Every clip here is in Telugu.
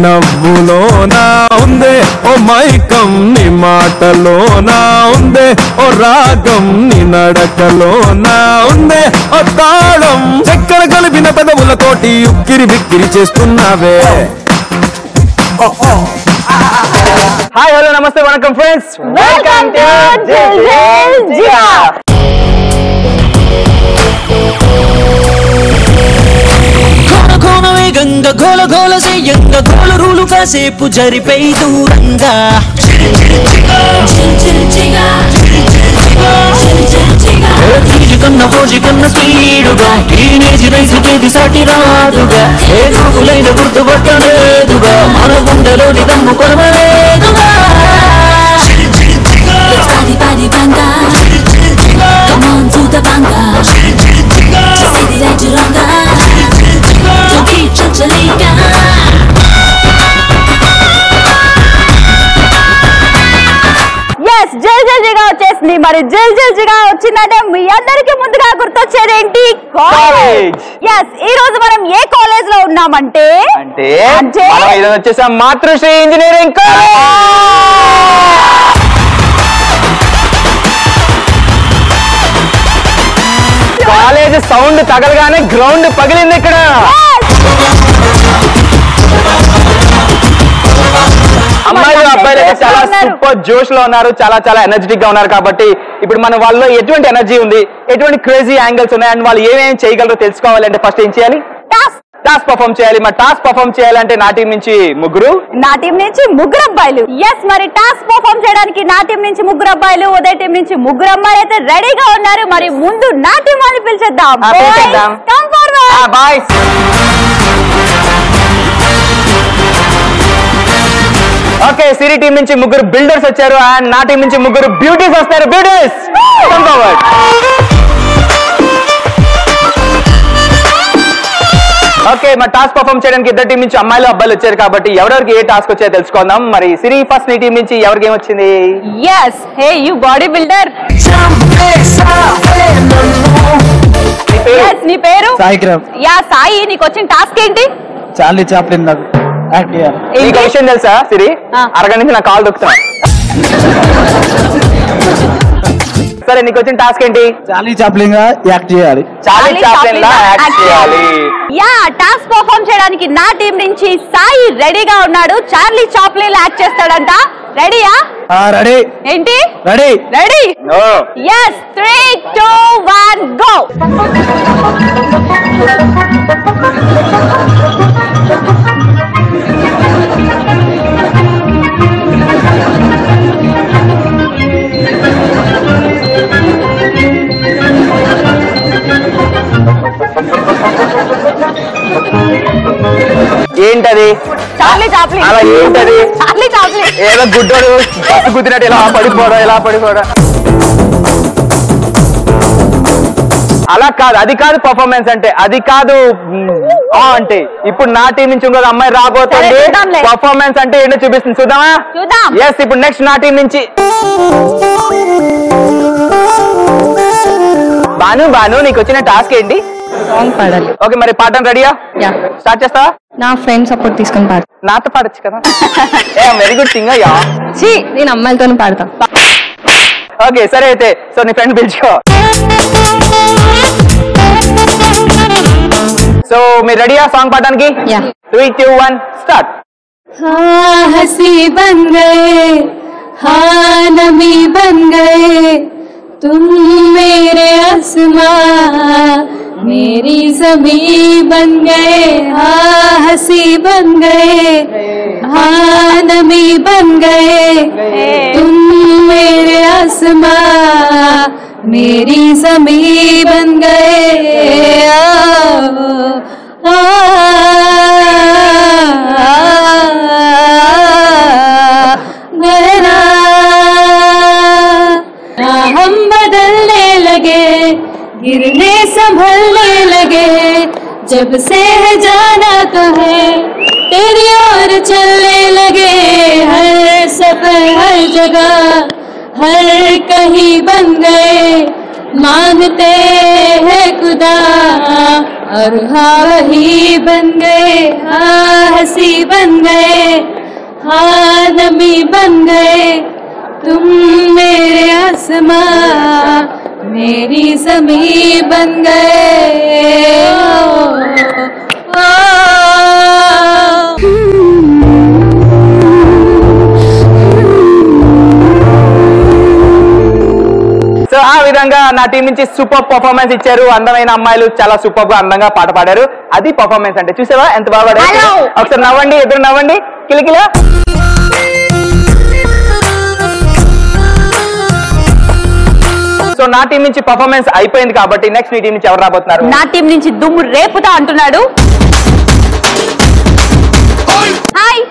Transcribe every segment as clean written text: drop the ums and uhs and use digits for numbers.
నవ్వులోనా ఉందే ఓ మైకం, నీ మాటలోనా ఉందే ఓ రాగం, నీ నడకలోనా ఉందే ఓ తాళం. చక్కెర కలిపిన పెదవులతోటి ఉక్కిరి బిక్కిరి చేస్తున్నావే. హాయ్ హలో నమస్తే వణకం ఫ్రెండ్స్, వెల్కమ్ టు జిల్ జిల్ జియా. గంగ గోల గోల సేయంగ గోల రూలు కాసేపు జరిపై దూరంగా కన్న ఫోజి కన్న స్పీడుగా టీనేజ్ రైసుకేది సాటి రాదుగా, ఏ గురుకులైన గుర్తుపట్టలేదుగా, మన గుండెలోని దమ్ము కొరవలేదుగా. వచ్చేసింది. మరి జిల్ జిల్ జిగా వచ్చిందంటే మీ అందరికి ముందుగా గుర్తొచ్చేదేంటి? కాలేజ్. ఎస్, ఈ రోజు మనం ఏ కాలేజ్ లో ఉన్నామంటే వచ్చేసాం మాతృశ్రీ ఇంజనీరింగ్ కాలేజ్. సౌండ్ తగలగానే గ్రౌండ్ పగిలింది ఇక్కడ. అమ్మాయిలు అబ్బాయిలు అయితే చాలా సూపర్ జోష్ లో ఉన్నారు, చాలా చాలా ఎనర్జెటిక్ గా ఉన్నారు. కాబట్టి ఇప్పుడు మన వాళ్ళలో ఎటువంటి ఎనర్జీ ఉంది, ఎటువంటి క్రేజీ యాంగిల్స్ ఉన్నాయి, అండ్ వాళ్ళు ఏమేమి చేయగలరో తెలుసుకోవాలంటే ఫస్ట్ ఏం చేయాలి? టాస్క్ పర్ఫార్మ్ చేయాలి. మరి టాస్క్ పర్ఫార్మ్ చేయాలంటే నా టీం నుంచి ముగ్గురు అబ్బాయిలు. ఎస్, మరి టాస్క్ పర్ఫార్మ్ చేయడానికి నా టీం నుంచి ముగ్గురు అబ్బాయిలు, ఉదయ టీం నుంచి ముగ్గురు అమ్మాయిలు అయితే రెడీగా ఉన్నారు. మరి ముందు నా టీం వాళ్ళని పిలిచేద్దాం. ఓకే, సిరి టీం నుంచి ముగ్గురు బిల్డర్స్ వచ్చారు అండ్ నా టీం నుంచి ముగ్గురు బ్యూటీస్ వస్తారు. Beauties come forward. ఓకే, మరి టాస్క్ పర్ఫార్మ్ చేయడానికి ఇద్దరు టీం నుంచి అమ్మాయిలు అబ్బాయిలు వచ్చారు. కాబట్టి ఎవరెవరికి ఏ టాస్క్ వచ్చాయో తెలుసుకుందాం. మరి సిరి ఫస్ట్ నీ టీం నుంచి ఎవరికి ఏమొచ్చింది? Yes, hey you bodybuilder. నీ పేరు? సాయికిరణ్. యా సాయి, నీకు వచ్చిన టాస్క్ ఏంటి? చార్లీ చాప్లిన్ నీకు విషయం తెలుసా సిరి? అరగంట నుంచి నా కాల్ దొక్కుతున్నా. సరే, నీకు వచ్చిన టాస్క్ ఏంటి? చార్లీ చాప్లిన్ గా యాక్ట్ చేయాలి. చార్లీ చాప్లిన్ లా యాక్ట్ చేయాలి. యా, టాస్క్ పర్ఫార్మ్ చేయడానికి నా టీం నుంచి సాయి రెడీగా ఉన్నాడు. చార్లీ చాప్లిన్ లా యాక్ట్ చేస్తాడంట. రెడీయా? రెడీ. ఏంటి? రెడీ. రెడీ. yes 3 2 1 go. ఏంటది? Charlie Chaplin. అలా ఏంటది? చార్లీ చాప్లిన్ ఏదో గుడ్డోడు బస్సు గుద్దినట్టు ఇలా పడిపోవడం. అలా కాదు, అది కాదు పర్ఫార్మెన్స్ అంటే, అది కాదు అంటే. ఇప్పుడు నా టీం నుంచి ఇంకొక అమ్మాయి రాబోతుంది. పర్ఫార్మెన్స్ అంటే ఏంటో చూపిస్తుంది, చూద్దామా? ఎస్, ఇప్పుడు నెక్స్ట్ నా టీం నుంచి బాను నీకు వచ్చిన టాస్క్ ఏంటి? సాంగ్ పాడాలి. ఓకే, మరి పాడడం రెడీయా? స్టార్ట్ చేస్తావా? నా ఫ్రెండ్ సపోర్ట్ తీసుకొని పాడు. నాతో పాడొచ్చు కదా. Very good singer yeah. నేను అమ్మాయిలతో పాడతా. ఓకే సరే, అయితే సో నీ ఫ్రెండ్ పిలుచుకో. సో మీరు రెడీయా సాంగ్ పాడడానికి? 3 2 1 స్టార్ట్. हंसी बन गए, हाँ नमी बन गए, तुम मेरे आसमां मेरी ज़मीं बन गए, हाँ हंसी बन गए, हाँ नमी बन गए, तुम मेरे आसमां मेरी ज़मीं बन गए. हम बदलने लगे, गिरने संभलने लगे, जब से है जाना तो है तेरी ओर चलने लगे. हर सफर हर जगह हर कहीं बन गए, मांगते हैं खुदा और हाँ वही बन गए, हाँ हंसी बन गए, हाँ नमी बन गए, तुम मेरे आसमां मेरी ज़मीं बन गए। సో ఆ విధంగా నా టీం నుంచి సూపర్ పర్ఫార్మెన్స్ ఇచ్చారు. అందమైన అమ్మాయిలు చాలా సూపర్ గా అందంగా పాట పాడారు. అది పర్ఫార్మెన్స్ అంటే. చూసావా ఎంత బాగా పాడారు? ఒకసారి నవ్వండి, ఎదురు నవ్వండి, కిలకిల. సో నా టీం నుంచి పర్ఫార్మెన్స్ అయిపోయింది కాబట్టి నెక్స్ట్ నీ టీం నుంచి ఎవరు రాబోతున్నారు? నా టీం నుంచి దుమ్ము రేపుతా అంటున్నాడు. హాయ్,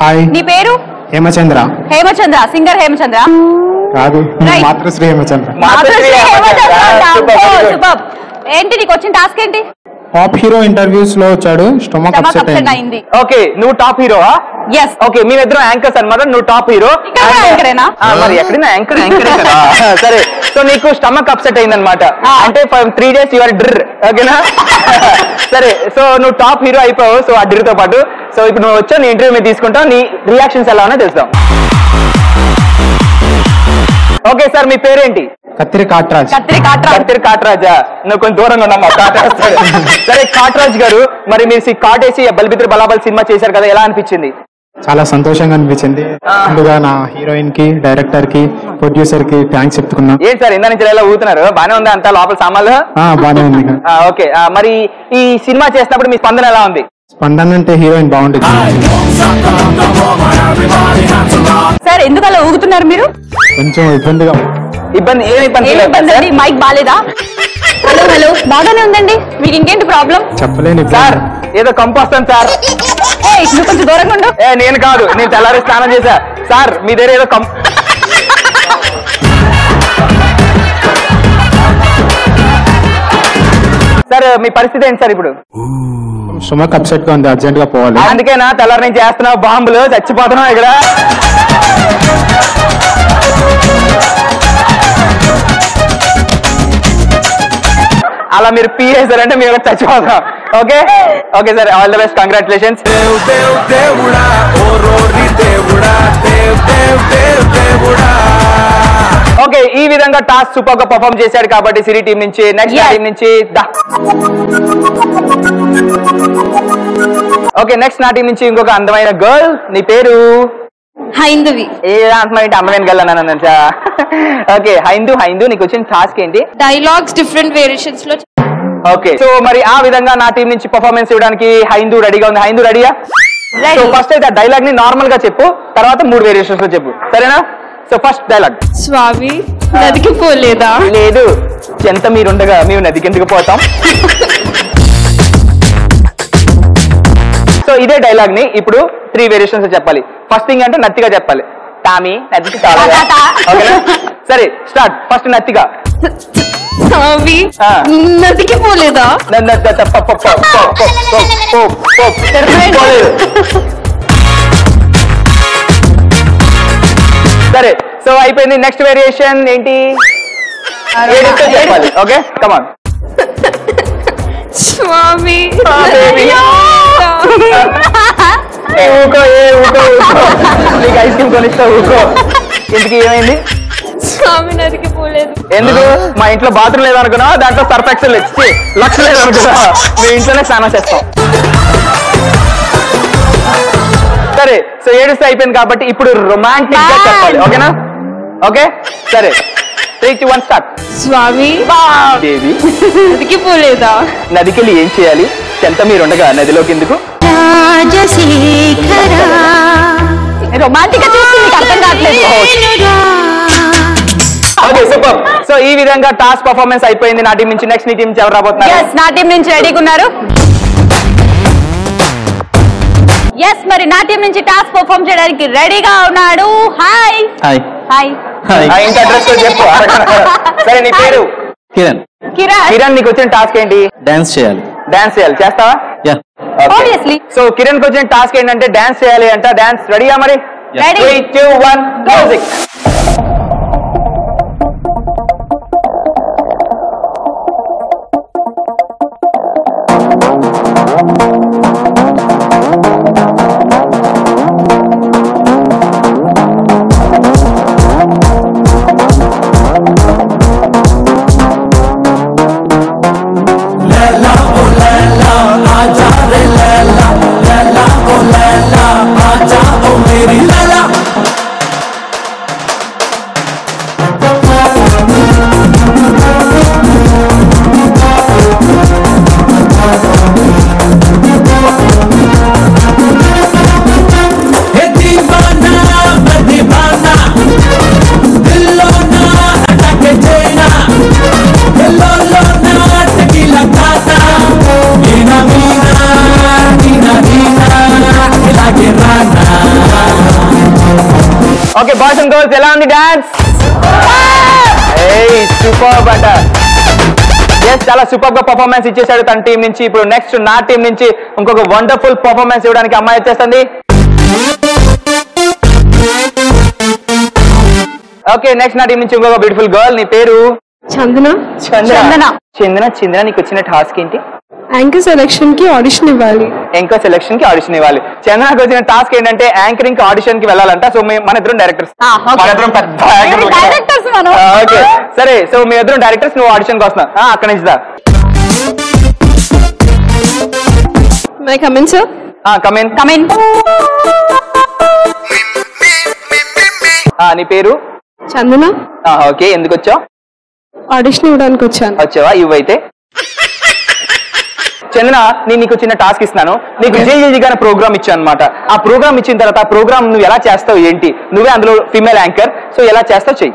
హాయ్, నీ పేరు? హేమచంద్ర. హేమచంద్ర, సింగర్ హేమచంద్ర కాదు, Right. మాతృశ్రీ హేమచంద్ర. మాతృశ్రీ హేమచంద్ర. సూపర్. ఏంటి నీకు వచ్చిన టాస్క్ ఏంటి? టాప్ హీరో ఇంటర్వ్యూస్ లో వచ్చాడు, స్టొమక్ అప్సెట్ అయింది. అయింది. ఓకే, నువ్వు టాప్ హీరోవా? ఎస్. ఓకే, మేమిద్దరం యాంకర్స్ అన్నమాట. నువ్వు టాప్ హీరో. ఇక్కడ కూడా యాంకరేనా? మరి ఎక్కడైనా యాంకరే కదా. సరే, సో నీకు స్టమక్ అప్సెట్ అయిందనమాట. అంటే 3 days యువర్ డ్రిర్. ఓకేనా? సరే, సో నువ్వు టాప్ హీరో అయిపోయావు. సో ఆ డ్రిర్ తో పాటు సో ఇప్పుడు నువ్వు వచ్చా, నీ ఇంటర్వ్యూ మీద తీసుకుంటావు. నీ రియాక్షన్స్ ఎలా ఉన్నాయో తెలుస్తాం. ఓకే సార్, మీ పేరేంటి? కత్తిరి కాట్రాజ్. కత్తిరి కాట్రాజా? నువ్వు కొంచెం దూరంగా ఉన్నామా కాట్రాజ్. సరే కాట్రాజ్ గారు, మరి మీరు కాటేసి బల్బిత్ర బలాబల్ సినిమా చేశారు కదా, ఎలా అనిపించింది? చాలా సంతోషంగా అనిపించింది. ముందుగా నా హీరోయిన్ కి, డైరెక్టర్ కి, ప్రొడ్యూసర్ కి థ్యాంక్స్ చెప్తున్నా. ఏంటి సార్ ఇందా నుంచి ఎలా ఊతున్నారు? బానే ఉందా అంతా లోపల సామాన్లు? బానే ఉంది. ఓకే, మరి ఈ సినిమా చేసినప్పుడు మీ స్పందన ఎలా ఉంది? స్పందన అంటే హీరోయిన్ బాగుంటుంది. సార్ ఎందుకు అలా ఊగుతున్నారు మీరు? కొంచెం ఇబ్బందిగా. ఇబ్బంది ఏమి ఇబ్బంది? మైక్ బాలేదా? హలో హలో, బాగానే ఉందండి. మీకు ఇంకేంటి ప్రాబ్లం? చెప్పలేని సార్ ఏదో కంపు వస్తాను సార్. నువ్వు కొంచెం దూరంగా ఉండు. నేను కాదు, నేను తెల్లారి స్నానం చేశా సార్. మీ దగ్గర ఏదో కంపు. సార్ మీ పరిస్థితి ఏంటి సార్ ఇప్పుడు? స్టొమక్ అప్సెట్ గా ఉంది, అర్జెంట్ గా పోవాలి. అందుకేనా తెల్లారి నుంచి చేస్తున్నావు బాంబులు, చచ్చిపోతున్నావు ఇక్కడ. అలా మీరు పీ చేశారంటే మీరు చచ్చిపోతాం. Okay okay sir, all the best, congratulations. Okay, ఈ విధంగా టాస్క్ సూపర్ గా పర్ఫార్మ్ చేశాడు కాబట్టి సిరి టీం నుంచి నెక్స్ట్ టీం నుంచి ఓకే, నెక్స్ట్ నా టీం నుంచి ఇంకొక అందమైన గర్ల్. నీ పేరు? హైందవి. ఏ అంటున్నావు? అందమైన గర్ల్ అన్నాను. ఓకే, హైందు నీకు వచ్చిన టాస్క్ ఏంటి? డైలాగ్స్ డిఫరెంట్ వేరియేషన్స్ లో. ఓకే, సో మరి ఆ విధంగా నా టీం నుంచి పర్ఫార్మెన్స్ ఇవ్వడానికి హైందు రెడీగా ఉంది. హైందు రెడీయా? సో ఫస్ట్ అయితే ఆ డైలాగ్ ని నార్మల్ గా చెప్పు, తర్వాత 3 వేరియేషన్స్ లో చెప్పు, సరేనా? So first dialogue. స్వామి నదికి పోలేదా? లేదు, ఎంత మీరుండగా మేము నదికి ఎందుకు పోతాం. సో ఇదే డైలాగ్ ని ఇప్పుడు 3 వేరియేషన్స్ చెప్పాలి. ఫస్ట్ థింగ్ అంటే నత్తిగా చెప్పాలి. టామీ నదికి చాలా. ఓకేనా? సరే స్టార్ట్. ఫస్ట్ నత్తిగా. స్వామి నదికి పోలేదా? సరే, సో అయిపోయింది. నెక్స్ట్ వేరియేషన్ ఏంటి? చెప్పాలి. ఓకే, కమాన్. స్వామి ఊకో, నీకు ఐస్ క్రీమ్ కొనిస్తా, ఊకో. ఇంటికి ఏమైంది? స్వామి నదికి పోలేదు. ఎందుకు? మా ఇంట్లో బాత్రూమ్ లేదనుకున్నా, దాంట్లో సర్ఫ్ ఎక్సెల్ లక్ష లేదనుకున్నా, మీ ఇంట్లోనే స్నానం చేస్తాం. సరే, సో ఏడుస్తే అయిపోయింది కాబట్టి ఇప్పుడు రొమాంటిక్ గా చెప్పాలి. ఓకేనా? ఓకే సరే, 3, 2, 1 స్టార్ట్. స్వామి దేవి నదికి పోలేదా? నదికి వెళ్ళి ఏం చేయాలి? చెంత మీరుండగా నదిలోకి ఎందుకు? రొమాంటిక్ గా చూస్తే మీకు అర్థం కావట్లేదు. Okay super. సో ఈ విధంగా టాస్క్ పర్ఫార్మెన్స్ అయిపోయింది. నా టీం నుంచి నెక్స్ట్ నీ టీం నుంచి ఎవరు రాబోతున్నారు? నా టీం నుంచి రెడీగా ఉన్నారు. ఎస్, మరి నా టీం నుంచి టాస్క్ పర్ఫార్మ్ చేయడానికి రెడీగా ఉన్నాడు. Hi hi. హాయ్. ఇంత అడ్రస్ చెప్పు. సరే, నీ పేరు? కిరణ్. కిరణ్, నీకు వచ్చిన టాస్క్ ఏంటి? డాన్స్ చేయాలి. డాన్స్ చేయాలి. చేస్తావా? Obviously. సో కిరణ్ కి వచ్చిన టాస్క్ ఏంటంటే డాన్స్ చేయాలి అంట. డాన్స్ రెడీయా మరి? Ready. 3, 2, 1 music. Okay boys and girls ఎలా ఉంది డాన్స్? సూపర్ బట్ ఎస్ చాలా సూపర్ గా పర్ఫార్మెన్స్ ఇచ్చేసాడు తన టీం నుంచి. ఇప్పుడు నెక్స్ట్ నా టీం నుంచి ఇంకొక వండర్ఫుల్ పర్ఫార్మెన్స్ ఇవ్వడానికి అమ్మాయి వచ్చేస్తుంది. ఓకే నెక్స్ట్ నా టీం నుంచి ఇంకొక బ్యూటిఫుల్ గర్ల్. నీ పేరు? చందన. చందన. చందన చందన నీకు వచ్చిన టాస్క్ ఏంటి? యాంకర్ సెలక్షన్ కి ఆడిషన్ ఇవ్వాలి. యాంకర్ సెలక్షన్ కి ఆడిషన్ ఇవ్వాలి. చందనకు వచ్చిన టాస్క్ ఏంటంటే యాంకరింగ్ కి ఆడిషన్ కి వెళ్ళాలంట. సో మన ఇద్దరం డైరెక్టర్స్. మన ఇద్దరం పెద్ద డైరెక్టర్స్ మనం. ఓకే సరే సో మీ ఇద్దరం డైరెక్టర్స్, నువ్వు ఆడిషన్ కి వస్తున్నావు. అక్కడి నుంచి దా. May come in sir. Come in. Come in. నీ పేరు? చందన. ఓకే ఎందుకు వచ్చావు? ఆడిషన్ ఇవ్వడానికి వచ్చాను. వచ్చావా? ఇవ్వైతే చందన నేను నీకు చిన్న టాస్క్ ఇస్తున్నాను. నీకు జేజేజీ గారి ప్రోగ్రామ్ ఇచ్చాను అనమాట. ఆ ప్రోగ్రామ్ ఇచ్చిన తర్వాత ఆ ప్రోగ్రామ్ నువ్వు ఎలా చేస్తావు ఏంటి? నువ్వే అందులో ఫీమేల్ యాంకర్. సో ఎలా చేస్తావు చెయ్యి.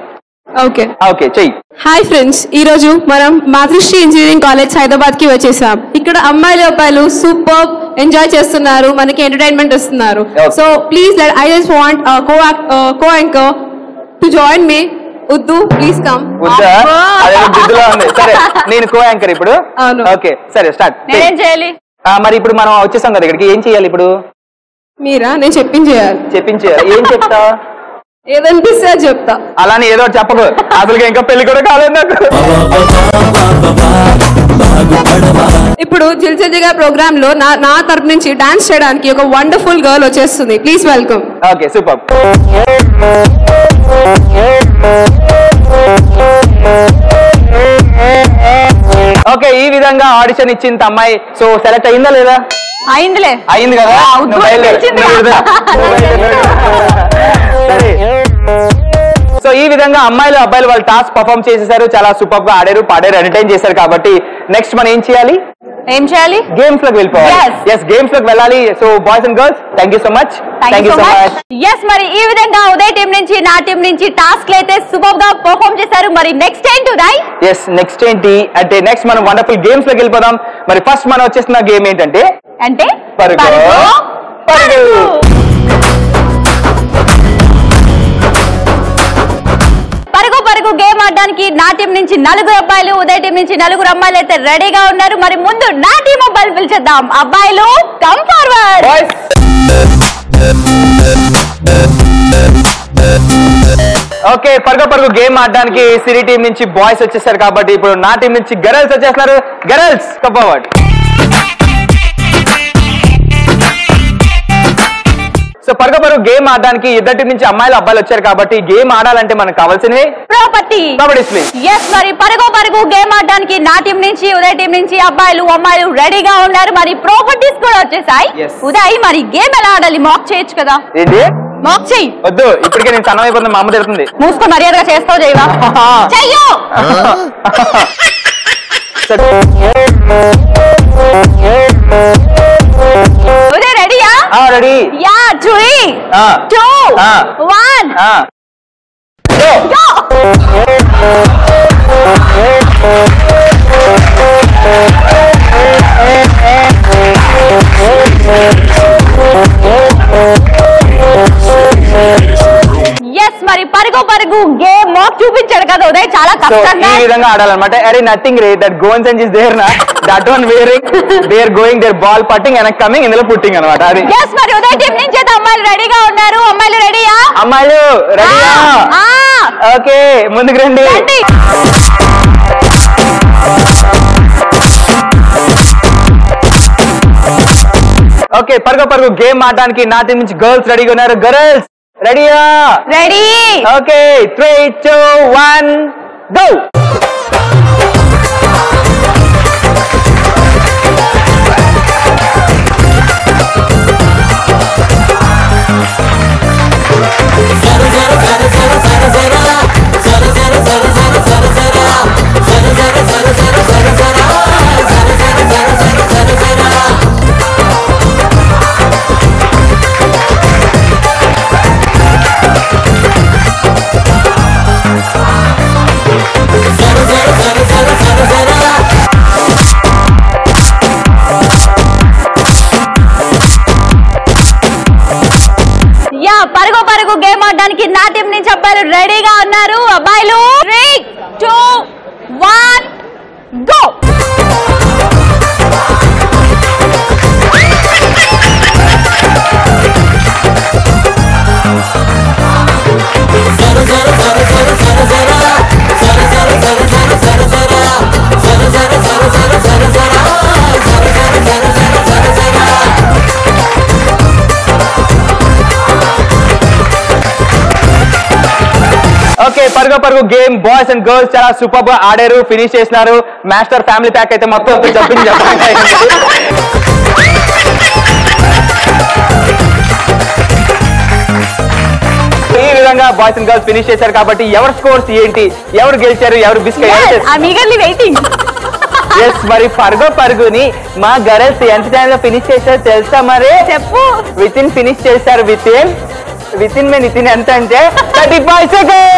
ఓకే ఓకే చెయ్యి. హాయ్ ఫ్రెండ్స్, ఈ రోజు మనం మాతృశ్రీ ఇంజనీరింగ్ కాలేజ్ హైదరాబాద్ కి వచ్చేసాం. ఇక్కడ అమ్మాయిలు అబ్బాయిలు సూపర్ ఎంజాయ్ చేస్తున్నారు, మనకి ఎంటర్టైన్మెంట్ ఇస్తున్నారు. So please I just want co anchor to join me. ఉద్దు ప్లీజ్ కమ్. బుద్ధిలో ఉంది. సరే నేను కో యాంకర్ ఇప్పుడు. ఓకే సరే స్టార్ట్. నేనేం చేయాలి? మరి ఇప్పుడు మనం వచ్చేసాం కదా ఇక్కడికి, ఏం చేయాలి ఇప్పుడు? మీరా? నేను చెప్పించేయాలి. చెప్పించేయాలి. ఏం చెప్తా? ఏదనిపిస్తే అది చెప్తా. అలానే ఏదో చెప్పదు. అసలు ఇంకా పెళ్లి కూడా కాలేదు నాకు. ఇప్పుడు జిల్జల్జిగా ప్రోగ్రామ్ లో నా తరపు నుంచి డాన్స్ చేయడానికి ఒక వండర్ఫుల్ గర్ల్ వచ్చేస్తుంది. Please welcome. Okay super. Okay ఈ విధంగా ఆడిషన్ ఇచ్చింది అమ్మాయి. సో సెలెక్ట్ అయిందా లేదా? అయిందిలే. అయింది కదా. సరే సో ఈ విధంగా అమ్మాయిలు అబ్బాయిలు వాళ్ళు టాస్క్ పర్ఫామ్ చేసేసారు. చాలా సూపర్ గా ఆడారు, పాడారు, ఎంటర్టైన్ చేశారు. కాబట్టి నెక్స్ట్ మనం ఏం చేయాలి? ఏం చేయాలి? గేమ్స్ లోకి వెళ్ళిపోవాలి. yes గేమ్స్ లోకి వెళ్ళాలి. So boys and girls thank you so much. Yes మరి ఈ విధంగా ఉదయ్ టీం నుంచి నా టీం నుంచి టాస్క్లు అయితే సూపర్ గా పర్ఫామ్ చేశారు. మరి నెక్స్ట్ ఏంటి ఉదయ్? ఎస్ నెక్స్ట్ ఏంటి అంటే నెక్స్ట్ మనం వండర్ఫుల్ గేమ్స్ లోకి వెళ్ళిపోదాం. మరి ఫస్ట్ మనం వచ్చేసిన గేమ్ ఏంటంటే పరుగు పరుగు. పరుగు పరుగు గేమ్ ఆడడానికి నా టీం నుంచి 4 అబ్బాయిలు, ఉదయ్ టీం నుంచి 4 అమ్మాయిలు అయితే రెడీగా ఉన్నారు. మరి ముందు నా టీం అబ్బాయిలు పిలిచేద్దాం. అబ్బాయిలు కమ్ ఫార్వర్డ్. ఓకే పరుగు పరుగు గేమ్ ఆడడానికి సిరి టీం నుంచి బాయ్స్ వచ్చేసారు. కాబట్టి ఇప్పుడు నా టీం నుంచి గర్ల్స్ వచ్చేస్తున్నారు. Girls come forward. సో పరుగు పరుగు గేమ్ ఆడడానికి ఇద్దరి టీం నుంచి అమ్మాయిలు అబ్బాయిలు వచ్చారు. కాబట్టి గేమ్ ఆడాలంటే మనకు కావాల్సినవి ప్రాపర్టీస్. ఎస్ మరి పరుగు పరుగు గేమ్ ఆడడానికి నా టీం నుంచి ఉదయ్ టీం నుంచి అబ్బాయిలు అమ్మాయిలు రెడీగా ఉన్నారు. మరి ప్రాపర్టీస్ కూడా వచ్చేసాయి. ఉదయ్ మరి గేమ్ ఎలా ఆడాలి? మాక్ చేయొచ్చు కదా. ఏంటి మాక్ చెయ్యి. వద్దు ఇప్పటికే నేను సన్నం అయిపోతుంది. మా అమ్మ తిడుతుంది. మూసుకొని మర్యాదగా చేస్తావు చేయవా? చెయ్యు. ఉదయ్ రెడీయా? రెడీ. Yeah 3 2 1 go. ఎస్ మరి పరుగు పరుగు గేమ్ మాకు చూపించాడు కదా ఉదయ్, చాలా కష్టంగా ఈ విధంగా ఆడాలన్నమాట. అరే నథింగ్ రే that goes and is there నా that one wearing they are going their ball putting and coming ఇందులో పుట్టింగ్ అన్నమాట. అది ఎస్ మరి ఉదయ్ టీం నుంచి అయితే అమ్మాయిలు రెడీగా ఉన్నారు. అమ్మాయిలు రెడీయా? అమ్మాయిలు రెడీయా? ఓకే ముందుకు రండి. ఓకే పరుగు పరుగు గేమ్ ఆడడానికి నా టీం నుంచి గర్ల్స్ రెడీగా ఉన్నారు. గర్ల్స్ రెడీయా? రెడీ. Okay 3 2 1 go. ఆడడానికి నా టీం నుంచి అబ్బాయిలు రెడీగా ఉన్నారు. అబ్బాయిలు 3, 2, 1 గో. ఓకే, పరుగు పరుగు గేమ్ బాయ్స్ అండ్ గర్ల్స్ చాలా సూపర్ గా ఆడారు, ఫినిష్ చేసినారు. మాస్టర్ ఫ్యామిలీ ప్యాక్ అయితే మొత్తం జంపింగ్ ఈ విధంగా బాయ్స్ అండ్ గర్ల్స్ ఫినిష్ చేశారు కాబట్టి ఎవరు స్కోర్స్ ఏంటి, ఎవరు గెలిచారు, ఎవరు వెయిటింగ్. ఎస్, మరి పరుగు పరుగుని మా గర్ల్స్ ఎంత టైం లో ఫినిష్ చేశారు తెలుసా? మరి చెప్పు. వితిన్ ఫినిష్ చేశారు. వితిన్ మే నితిన్ ఎంత అంటే 35 seconds.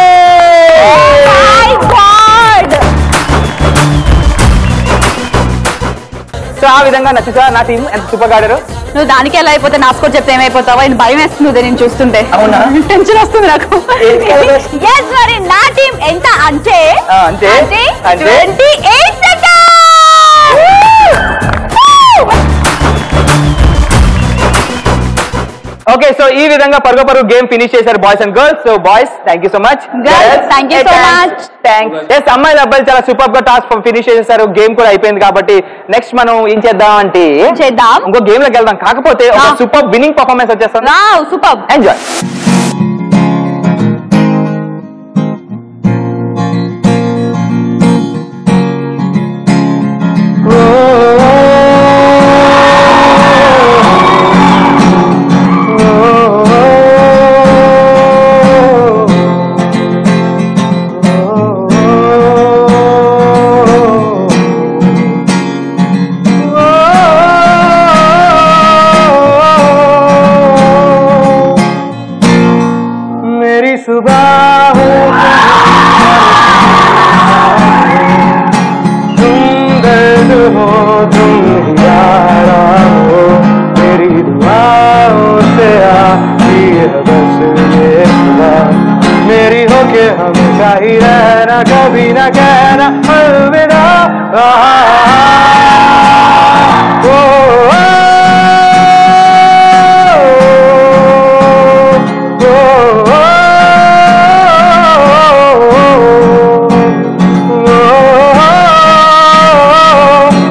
సో ఆ విధంగా నచ్చుతా నా టీం ఎంత సూపర్ ఆడారు. నువ్వు దానికి ఎలా అయిపోతే నా స్కోర్ చెప్తే ఏమైపోతావో అని భయం వేస్తుంది నేను చూస్తుంటే. అవునా? టెన్షన్ వస్తుంది నాకు. ఎస్, మరి నా టీం ఎంత అంటే 28 seconds. ఓకే, సో ఈ విధంగా పరుగు పరుగు గేమ్ ఫినిష్ చేశారు boys and girls. So boys thank you so much. Thank you so much. Yes, అమ్మాయిలు అబ్బాయిలు చాలా సూపర్ గా టాస్క్ ఫినిష్ చేసేసారు. గేమ్ కూడా అయిపోయింది కాబట్టి నెక్స్ట్ మనం ఏం చేద్దాం అంటే ఇంకో గేమ్ లోకి వెళ్దాం. కాకపోతే ఒక సూపర్ విన్నింగ్ పర్ఫార్మెన్స్ వచ్చేస్తాం. Super enjoy. मेरी होके हमेशा ही रहना, कभी न कहना अलविदा।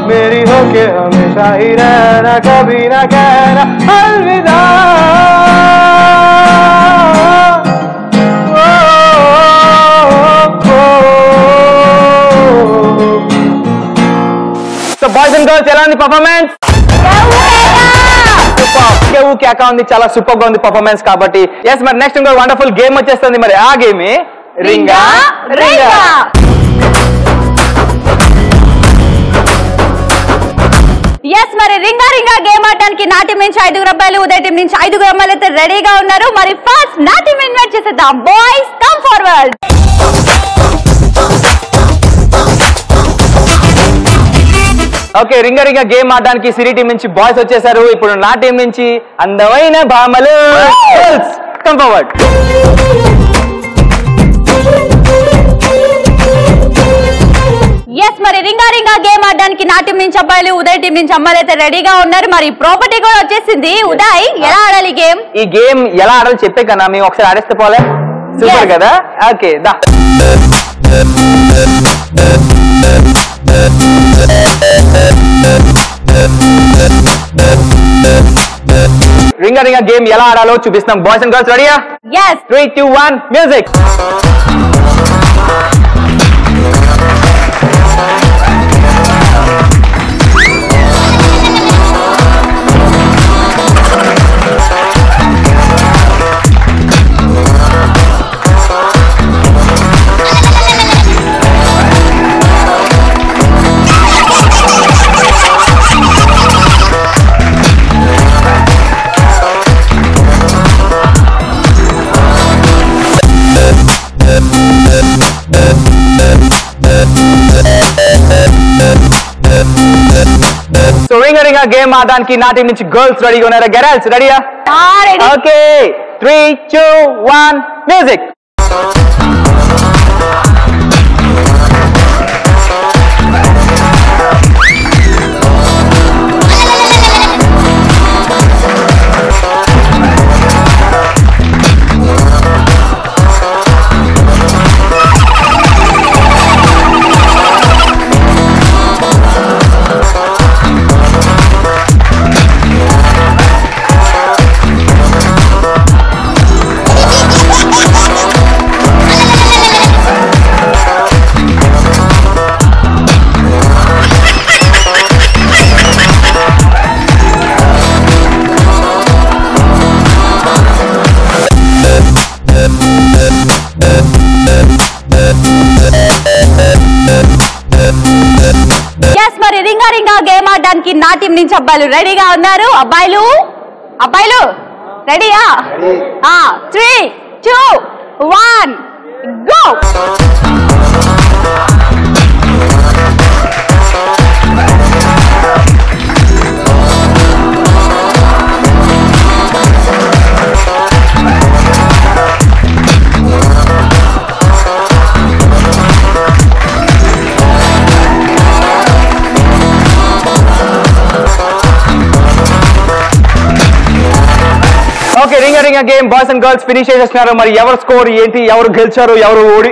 मेरी होके हमेशा ही रहना, कभी न कहना अलविदा। సో బాయ్స్ అండ్ గర్ల్స్ ఎలా ఉంది పర్ఫార్మెన్స్? కేకా ఉంది, చాలా సూపర్ గా ఉంది పర్ఫార్మెన్స్ కాబట్టి. ఎస్, మరి నెక్స్ట్ ఇంకో వండర్ఫుల్ గేమ్ వచ్చేస్తుంది. మరి ఆ గేమే రింగా రింగా. ఎస్, మరి రింగా రింగా గేమ్ ఆడడానికి నా టీం నుంచి 5 అబ్బాయిలు, ఉదయ్ టీం నుంచి 5 అమ్మాయిలు అయితే రెడీగా ఉన్నారు. మరి ఫస్ట్ నా టీం ఇన్వైట్ చేసేద్దాం. Boys come forward. ఓకే, రింగా రింగా గేమ్ ఆడడానికి సిరి టీం నుంచి బాయ్స్ వచ్చేసారు. ఇప్పుడు నా టీం నుంచి అందమైన భామలు గర్ల్స్ కమ్ ఫార్వర్డ్. ఎస్, మరి రింగా రింగా గేమ్ ఆడడానికి నా టీం నుంచి అబ్బాయిలు, ఉదయ్ టీం నుంచి అమ్మాయిలు అయితే రెడీగా ఉన్నారు. మరి ప్రాపర్టీ కూడా వచ్చేసింది. ఉదయ్, ఎలా ఆడాలి గేమ్? ఈ గేమ్ ఎలా ఆడాలో చెప్పే కన్నా మేము ఒకసారి ఆడేస్తే పోలే? సూపర్ కదా. ఓకే, దా. రింగా రింగా గేమ్ ఎలా ఆడాలో చూపిస్తాం. బాయ్స్ అండ్ గర్ల్స్ రెడీయా? yes 3 2 1 music. సో రింగా రింగా గేమ్ ఆడడానికి నా టీం నుంచి గర్ల్స్ రెడీగా ఉన్నారా? గర్ల్స్ రెడీయా? ready. Okay, 3, 2, 1 music. మరి రింగా రింగా గేమ్ ఆడడానికి నా టీం నుంచి అబ్బాయిలు రెడీగా ఉన్నారు. అబ్బాయిలు రెడీయా? 3, 2, 1 గో. ఓకే, రింగా రింగా game boys and girls finish చేసేస్తున్నారు. మరి ఎవరు స్కోర్ ఏంటి, ఎవరు గెలిచారు, ఎవరు ఓడి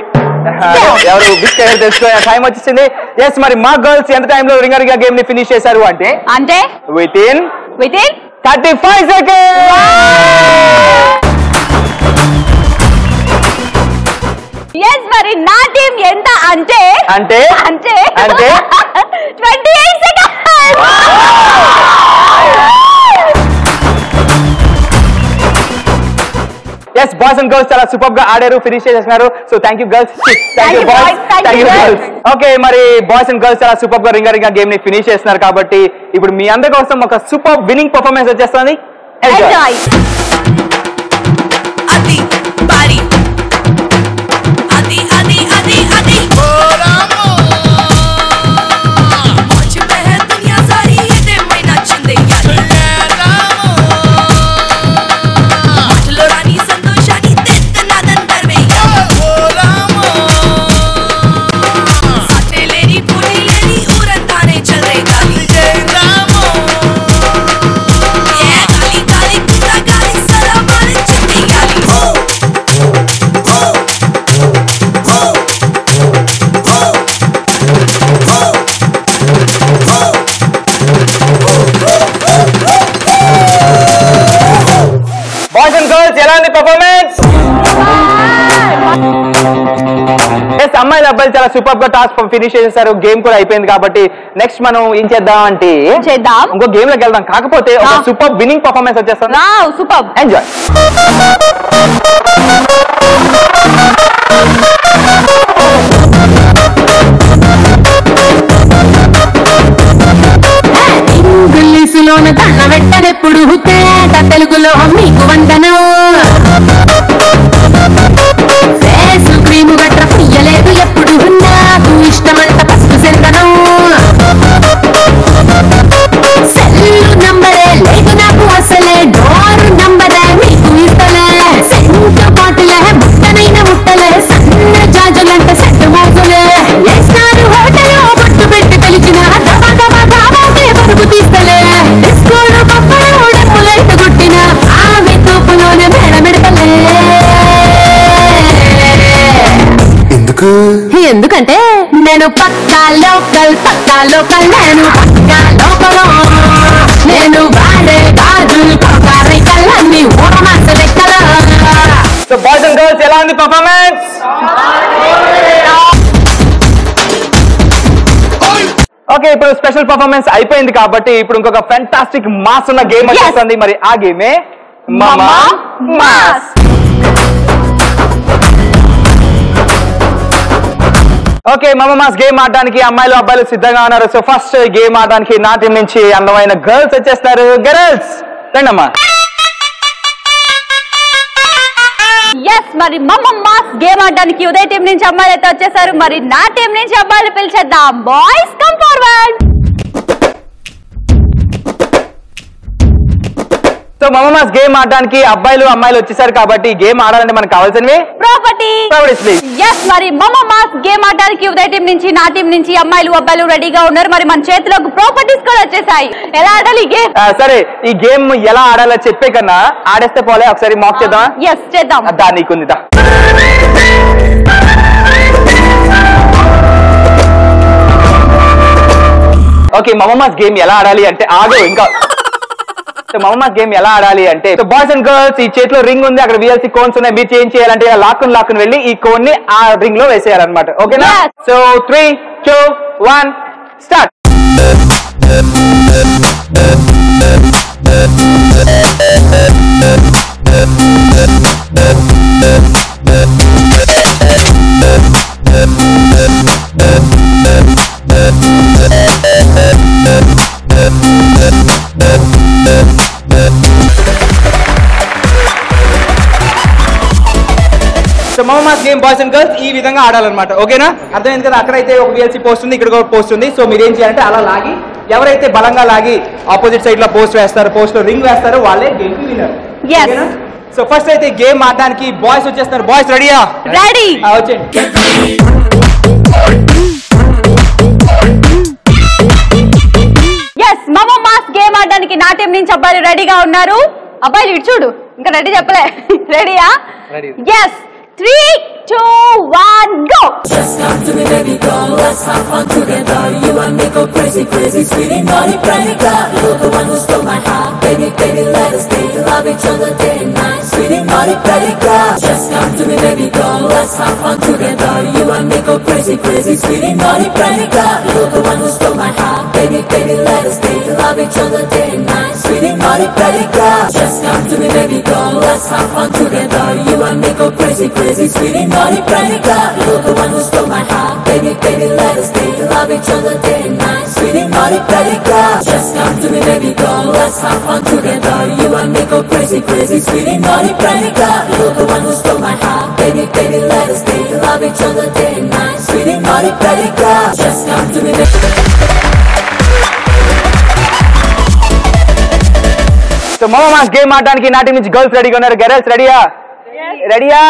ఎవరు బిస్కెట్ తెలుసుకో టైం వచ్చేసింది. ఎస్, మరి మా గర్ల్స్ ఎంత టైంలో రింగా రింగా గేమ్ ని ఫినిష్ చేశారు అంటే విత్ ఇన్ 35 seconds. ఎస్, మరి నా టీం ఎంత అంటే 28 seconds. Yes, boys and girls చాలా సూపర్ గా ఆడారు, ఫినిష్ చేసేస్తున్నారు. So thank you girls, thank you boys, thank you girls. Okay, మరి బాయ్స్ అండ్ గర్ల్స్ చాలా సూపర్ గా రింగా రింగా గేమ్ ని ఫినిష్ చేస్తున్నారు కాబట్టి ఇప్పుడు మీ అందరి కోసం ఒక సూపర్ విన్నింగ్ పర్ఫార్మెన్స్ వచ్చేస్తుంది. ఎంజాయ్. అది బారి అది అది అది అది మంచి బహర్ దునియా సారీ ఇదే మై నచ్చింది యాది మాటలో రాని సంతోషాన్ని తెత్తనాదన్ దర్వే సాటే లేని పూరి లేని ఊరంతానే చల్ రే గాలి ఏ గాలి గాలి కింద గాలి సలామాలి చింది గాలి బాయ్స్ అండ్ గర్ల్స్ ఎలా ఉంది పర్ఫార్మెన్స్? ఎస్, అమ్మాయిలు అబ్బాయిలు చాలా సూపర్ గా టాస్క్ ఫినిష్ చేసేసారు. గేమ్ కూడా అయిపోయింది కాబట్టి నెక్స్ట్ మనం ఏం చేద్దాం అంటే ఇంకో గేమ్ లోకి వెళ్దాం. కాకపోతే ఒక సూపర్ విన్నింగ్ పర్ఫార్మెన్స్ వచ్చేస్తుంది. Super, enjoy. ఇంగ్లీషులోన దండ పెట్టనెప్పుడు తేట తెలుగులో మీకు వందనం ఫేసు క్రీము గట్ర పుయ్యలేదు ఎప్పుడు నాకు ఇష్టమంట పసుపు సెందనం సెల్లు నంబరే లేదు నాకు అసలే డోరు నంబరే మీకు ఇస్తలే సెంటు బాటిలే ముట్టనైన ముట్టలే సన్న జాజులంట సెట్టు మోజులే వేస్తారు హోటలో బొట్టు పెట్టి పిలిచిన దబా దబా దాబాకే పరుగు తీస్తలే డిస్కోలు పప్పలు డప్పులైత కొట్టిన ఆమె తోపులోనే మేడమెడతలే. ఎందుకంటే నేను పక్కా లోకల్ నేను పక్కా లోకలో నేను వాడే గాజులు కొకారి కళ్ళన్ని ఓరమాస లెక్కల. సో బాయ్స్ అండ్ గర్ల్స్ ఎలా ఉంది పర్ఫార్మెన్స్? ఓకే, ఇప్పుడు స్పెషల్ పర్ఫార్మెన్స్ అయిపోయింది కాబట్టి ఇప్పుడు ఇంకొక ఫెంటాస్టిక్ మాస్ ఉన్న గేమ్ వచ్చేస్తుంది. మరి ఆ గేమే మామా మాస్. ఓకే, మామా మాస్ గేమ్ ఆడడానికి అమ్మాయిలు అబ్బాయిలు సిద్ధంగా ఉన్నారు. సో ఫస్ట్ గేమ్ ఆడడానికి నా టీం నుంచి అందమైన గర్ల్స్ వచ్చేస్తారు. గర్ల్స్ రండమ్మా. ఎస్, మరి మాస్ గేమ్ ఆడడానికి ఉదయ్ టీం నుంచి అమ్మాయిలు అయితే వచ్చేసారు. మరి నా టీం నుంచి అబ్బాయిలు పిలిచేద్దాం. Boys come forward. సో మమ్మమాస్ గేమ్ ఆడడానికి అబ్బాయిలు అమ్మాయిలు వచ్చేసారు కాబట్టి గేమ్ ఆడాలంటే మనకు కావాల్సినవి ప్రాపర్టీ. ఎస్, మరి మమ్మమాస్ గేమ్ ఆడడానికి ఉదయ టీం నుంచి నా టీం నుంచి అమ్మాయిలు అబ్బాయిలు రెడీగా ఉన్నారు. మరి మన చేతిలోకి ప్రాపర్టీస్ కూడా వచ్చేసాయి. ఎలా ఆడాలి ఈ గేమ్? సరే, ఈ గేమ్ ఎలా ఆడాలో చెప్పే కన్నా ఆడేస్తే పోలే, ఒకసారి మాక్ చేద్దాం. ఎస్, చేద్దాం. దా నీకుంది దా. ఓకే, మమ్మమాస్ గేమ్ ఎలా ఆడాలి అంటే ఆగు ఇంకా. మమ్మమాస్ గేమ్ ఎలా ఆడాలి అంటే బాయ్స్ అండ్ గర్ల్స్ ఈ చేతిలో రింగ్ ఉంది, అక్కడ విఎల్సి కోన్స్ ఉన్నాయి. మీరు చేంజ్ చేయాలంటే లాక్కుని వెళ్ళి ఈ కోన్ ని ఆ రింగ్ లో వేసేయాలన్నమాట. ఓకేనా? So 3, 2, 1 start. సో మమ్మమాస్ గేమ్ బాయ్స్ అండ్ గర్ల్స్ ఈ విధంగా ఆడాలన్నమాట. ఓకేనా? అర్థమైంది కదా? అక్కడైతే ఒక విఎల్సి పోస్ట్ ఉంది, ఇక్కడ ఒక పోస్ట్ ఉంది. సో మీరు ఏం చేయాలంటే అలా లాగి, ఎవరైతే బలంగా లాగి ఆపోజిట్ సైడ్ లో పోస్ట్ వేస్తారో, పోస్ట్ లో రింగ్ వేస్తారో వాళ్ళే గేమ్ కి విన్నర్. సో ఫస్ట్ అయితే గేమ్ ఆడడానికి బాయ్స్ వచ్చేస్తారు. బాయ్స్ రెడీయా? రెడీ. వచ్చేయండి. ఎస్, మమ్మమాస్ గేమ్ ఆడడానికి నా టీం నుంచి అబ్బాయిలు రెడీగా ఉన్నారు. అబ్బాయిలు ఇటు చూడు, ఇంకా రెడీ చెప్పలే. రెడీయా? Yes, 3, 2, 1 go. Just come to me, baby girl, let's have fun together. You and me go crazy, crazy, sweetie, naughty, pretty girl. You're the one who stole my heart, baby, baby, let us stay, love each other day and night, sweetie, naughty, pretty girl. Just come to me, baby girl, let's have fun together. You and me go crazy, crazy, sweetie, naughty, pretty girl. You're the one who stole my heart, baby, baby, let us stay, love each other day and night, sweetie, naughty, pretty girl. Just come to me, baby girl, let's have fun together. You and me go crazy, crazy, sweetie, naughty, pretty girl. You're the one who stole my heart, baby, baby, let us stay, love each other day and night, sweetie, naughty, pretty girl. Just come to me, baby girl, let's have fun together. You and me go crazy, crazy, sweetie, naughty, pretty girl. You're the one who stole my heart, baby, baby, let us stay, love each other day and night, sweetie, naughty, pretty girl. Just come to me, baby. So మమ్మమాస్ గేమ్ ఆడడానికి నా టీం నుంచి గర్ల్స్ రెడీగా ఉన్నారు. గర్ల్స్ రెడీయా? రెడీయా?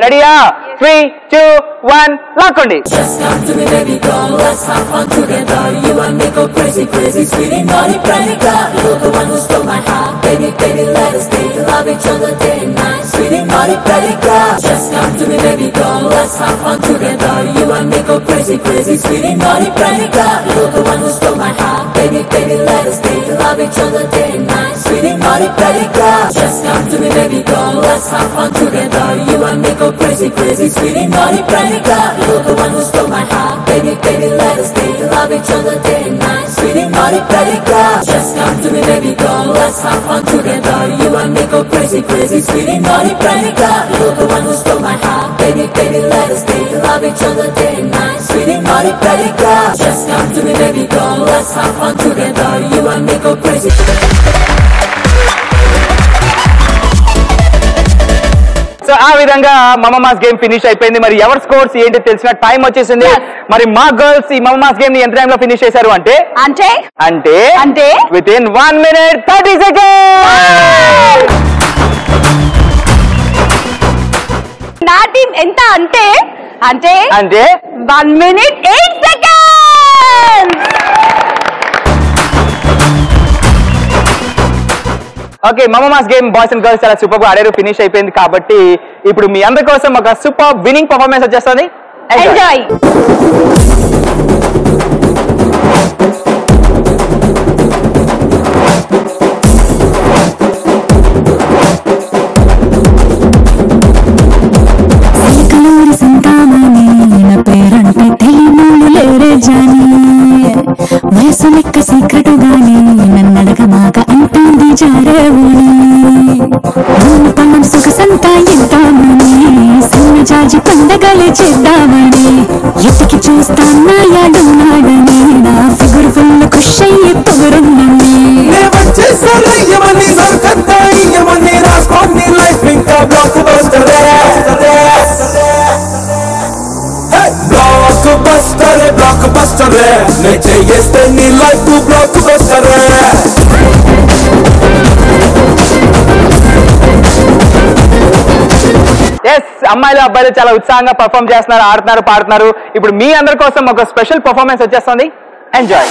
రెడీయా? 3, 2, 1 లాక్కోండి. Just come to me, baby girl, let's have fun together. You and me go crazy, crazy, sweetie, naughty, pretty girl. You're the one who stole my heart, baby, baby, let us stay, love each other day and night, sweetie, naughty, pretty girl. Just come to me, baby girl, let's have fun together. You and me go crazy, crazy, sweetie, naughty, pretty girl. You're the one who stole my heart, baby, baby, let us stay, love each other day and night, sweetie, naughty, pretty girl. Just come to me, baby girl, let's have fun together. You and me go crazy, crazy, sweetie, naughty, pretty girl. You're the one who stole my heart, baby, baby, let us stay, love each other day and night, sweetie, naughty, pretty girl. Just come to me, baby girl, let's have fun together. You and me go crazy, crazy, sweetie, naughty, pretty girl. You're the one who stole my heart, baby, baby, let us stay, love each other day and night, sweetie, naughty, pretty girl. Just come to me, baby girl, let's have fun together. You and me go crazy. So ఆ విధంగా మమ్మమాస్ గేమ్ ఫినిష్ అయిపోయింది. మరి ఎవరి స్కోర్స్ ఏంటి తెలిసిన టైం వచ్చేసింది. మరి మా గర్ల్స్ ఈ మమ్మమాస్ గేమ్ ని ఎంత టైం లో ఫినిష్ చేశారు అంటే విత్ ఇన్ 1 minute 30 seconds. నా టీం ఎంత అంటే 1 minute 8 seconds. ఓకే, మమ్మమాస్ గేమ్ బాయ్స్ అండ్ గర్ల్స్ చాలా సూపర్ గా ఆడారు, ఫినిష్ అయిపోయింది. కాబట్టి ఇప్పుడు మీ అందరి కోసం ఒక సూపర్ విన్నింగ్ పర్ఫార్మెన్స్ వచ్చేస్తుంది. ఎంజాయ్. వయసు లెక్క సీక్రెట్ గాని నన్నడగమాక అంటుంది జారేవుని పన్నం సుఖసంతా ఎంతామని సన్న జాజి పండగలే చేద్దామని ఎతికి చూస్తాన్నాయాడు నాడని నా ఫిగురు ఫుల్ ఖుష్ అయ్యి పొగరున్నని బ్లాక్ బస్టర్ నే చేస్తే నీ లైఫ్ బ్లాక్ బస్టర్ అమ్మాయిలు అబ్బాయిలు చాలా ఉత్సాహంగా పర్ఫామ్ చేస్తున్నారు, ఆడుతున్నారు, పాడుతున్నారు. ఇప్పుడు మీ అందరి కోసం ఒక స్పెషల్ పర్ఫార్మెన్స్ వచ్చేస్తుంది. ఎంజాయ్.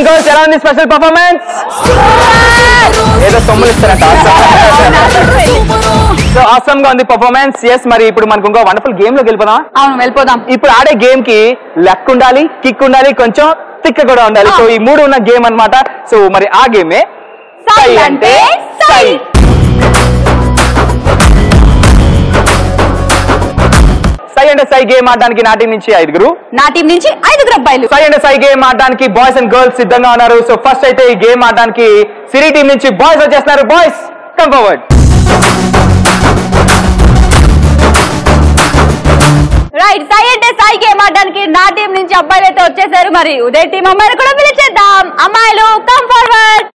Girls, ఎలా ఉంది స్పెషల్ పర్ఫార్మెన్స్? ఏదో సొమ్ములు ఇస్తారంట. సో ఆసమ్ గా ఉంది పర్ఫార్మెన్స్. ఎస్, మరి ఇప్పుడు మనకు ఇంకో వండర్ఫుల్ గేమ్ లోకి వెళ్ళిపోదాం. అవును, వెళ్ళిపోదాం. ఇప్పుడు ఆడే గేమ్ కి లెక్ ఉండాలి, కిక్ ఉండాలి, కొంచెం తిక్క కూడా ఉండాలి. సో ఈ మూడు ఉన్న గేమ్ అన్నమాట. సో మరి ఆ గేమే సై అంటే సై. సై అంటే సై గేమ్ ఆడడానికి నా టీం నుంచి 5 నా టీం నుంచి 5 అబ్బాయిలు. సై అంటే సై గేమ్ ఆడడానికి బాయ్స్ అండ్ గర్ల్స్ సిద్ధంగా ఉన్నారు. సో ఫస్ట్ అయితే ఈ గేమ్ ఆడడానికి సిరి టీం నుంచి బాయ్స్ వచ్చేస్తున్నారు. Boys come forward. రైట్, సై అంటే సై గేమ్ ఆడడానికి నా టీం నుంచి అబ్బాయిలు అయితే వచ్చేసారు. మరి ఉదయ్ టీం అమ్మాయిలు కూడా పిలిచేద్దాం. అమ్మాయిలు కమ్ ఫార్వర్డ్.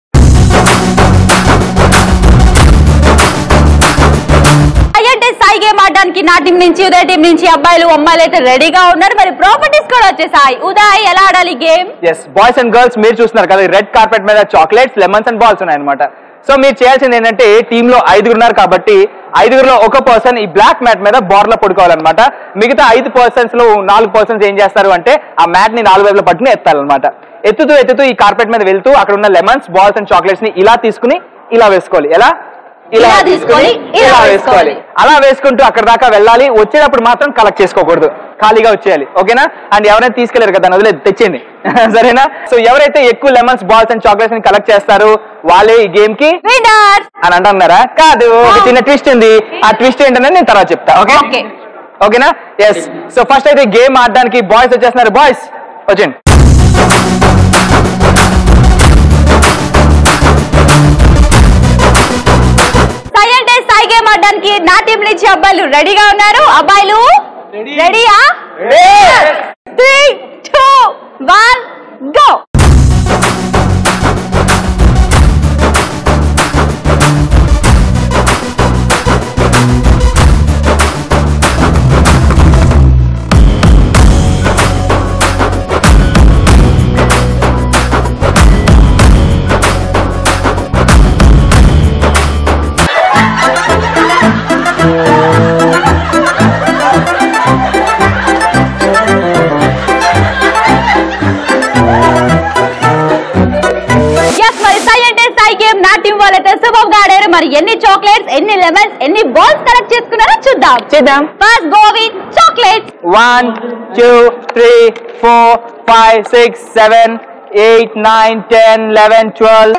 సై గేమ్ ఆడడానికి నా టీం నుంచి ఉదయ్ టీం నుంచి అబ్బాయిలు అమ్మాయిలు అయితే రెడీగా ఉన్నారు. మరి ప్రాపర్టీస్ కూడా వచ్చేసాయి. ఉదయ్, ఎలా ఆడాలి game? Yes, boys and girls మీరు చూస్తున్నారు కదా, రెడ్ కార్పెట్ మీద చాక్లెట్స్, లెమన్స్ అండ్ బాల్స్ ఉన్నాయి అనమాట. సో మీరు చేయాల్సింది ఏంటంటే, టీమ్ లో 5 ఉన్నారు కాబట్టి 5లో ఒక పర్సన్ ఈ బ్లాక్ మ్యాట్ మీద బార్ లో పడుకోవాలన్నమాట. మిగతా 5 పర్సన్స్ లో 4 పర్సన్స్ ఏం చేస్తారు అంటే ఆ మ్యాట్ ని 4 వైపులో పట్టుకుని ఎత్తాలన్నమాట. ఎత్తుతూ ఈ కార్పెట్ మీద వెళ్తూ అక్కడ ఉన్న లెమన్స్, బాల్స్ అండ్ చాక్లెట్స్ ని ఇలా తీసుకుని ఇలా వేసుకోవాలి. ఎలా? ఇలా తీసుకొని ఇలా వేసుకోవాలి. అలా వేసుకుంటూ అక్కడ దాకా వెళ్ళాలి. వచ్చేటప్పుడు మాత్రం కలెక్ట్ చేసుకోకూడదు, ఖాళీగా వచ్చేయాలి. ఓకేనా? అండ్ ఎవరైనా తీసుకెళ్లారు కదా, వదిలేదు, తెచ్చింది. సరేనా? సో ఎవరైతే ఎక్కువ లెమన్స్, బాల్స్ అండ్ చాక్లెట్స్ ని కలెక్ట్ చేస్తారో వాళ్ళే ఈ గేమ్ కి విన్నర్ అని అంటున్నారా? కాదు, ఒక చిన్న ట్విస్ట్ ఉంది. ఆ ట్విస్ట్ ఏంటనే నేను తర్వాత చెప్తా. ఓకే, ఓకేనా? ఎస్. సో ఫస్ట్ అయితే గేమ్ ఆడడానికి బాయ్స్ వచ్చేస్తున్నారు. బాయ్స్ వచ్చేయండి. సై అంటే సై గేమ్ ఆడడానికి నా టీం నుంచి అబ్బాయిలు రెడీగా ఉన్నారు. అబ్బాయిలు రెడీయా? 3, 2, 1 గో. మరి ఎన్ని చాక్లెట్స్, ఎన్ని లెమన్స్, ఎన్ని బాల్స్ కలెక్ట్ చేసుకున్నారో చూద్దాం. First go with chocolates. 1, 2, 3, 4, 5, 6, 7, 8, 9, 10, 11, 12,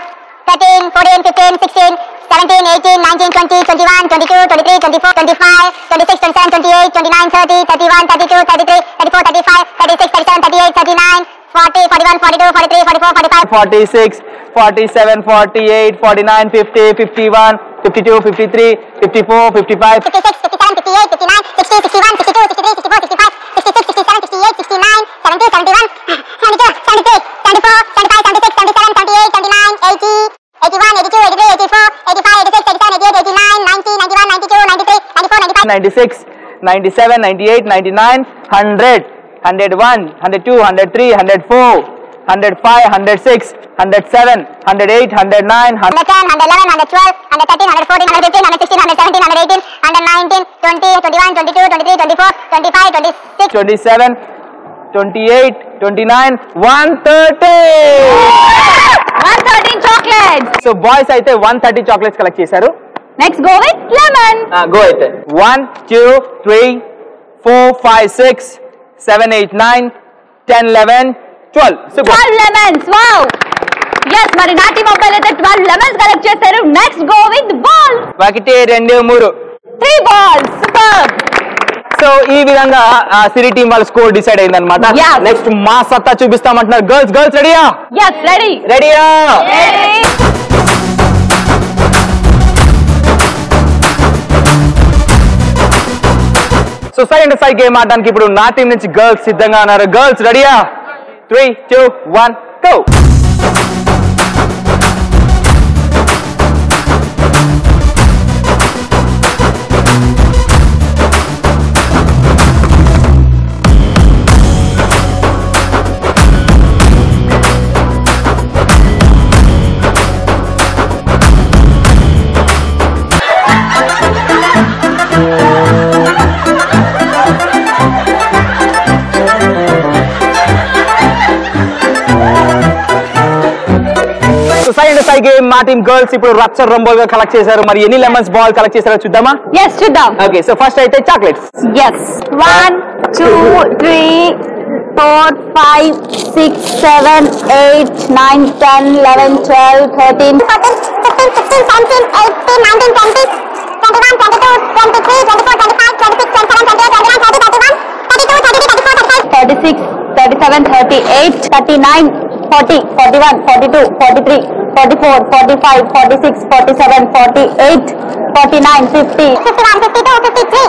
13, 14, 15, 16, 17, 18, 19, 20, 21, 22, 23, 24, 25, 26, 27, 28, 29, 30, 31, 32, 33, 34, 35, 36, 37, 38, 39, 40, 41, 42, 43, 44, 45, 46, 47, 48, 49, 50, 51, 52, 53, 54, 55, 56, 57, 58, 59, 60, 61, 62, 63, 64, 65, 66, 67, 68, 69, 70, 71, 72, 73, 74, 75, 76, 77, 78, 79, 80, 81, 82, 83, 84, 85, 86, 87, 88, 89, 90, 91, 92, 93, 94, 95, 96, 97, 98, 99, 100, 101, 102, 103, 104, 105, 106, 107, 108, 109, 110, 111, 112, 113, 114, 115, 116, 117, 118, 119, 20, 21, 22, 23, 24, 25, 26, 27, 28, 29, 130. 113 chocolates. So boys అయితే 130 చాక్లెట్స్ కలెక్ట్ చేశారు. Next go with lemon. Go అయితే 1, 2, 3, 4, 5, 6, 7, 8, 9, 10, 11, 12. 12 లెమన్స్. వావ్. yes, మరి నా టీం అబ్బాయిలు అయితే 12 లెమన్స్ కలెక్ట్ చేశారు. Next go with balls. 1, 2, 3, 3 balls. Super. So ఈ విధంగా సిరి టీం వాళ్ళ స్కోర్ డిసైడ్ అయింది అనమాట. నెక్స్ట్ మా సత్తా చూపిస్తామంటున్నారు. గర్ల్స్ రెడీయా? yes, ready. రెడీయా? ready. సో సై అండ్ సై గేమ్ ఆడడానికి ఇప్పుడు నా టీం నుంచి గర్ల్స్ సిద్ధంగా ఉన్నారు. గర్ల్స్ రెడీయా? 3, 2, 1 go. సై అండ్ సై గేమ్ మా టీం గర్ల్స్ ఇప్పుడు రచ్చ రంబోల్ గా కలెక్ట్ చేశారు. మరి ఎన్ని లెమన్స్ బాల్ కలెక్ట్ చేశారో చూద్దామా? yes చూద్దాం. ఓకే, సో ఫస్ట్ అయితే chocolates. yes 1 2 3 4 5 6 7 8 9 10 11 12 13 14, 15, 16, 17, 18, 19, 20, 21, 22, 23, 24, 25, 26, 27, 28, 29, 30, 31, 32, 33, 34, 35. 36 37 38 39 40 41 42 43 44 45 46 47 48 49 50 51, 52, 53,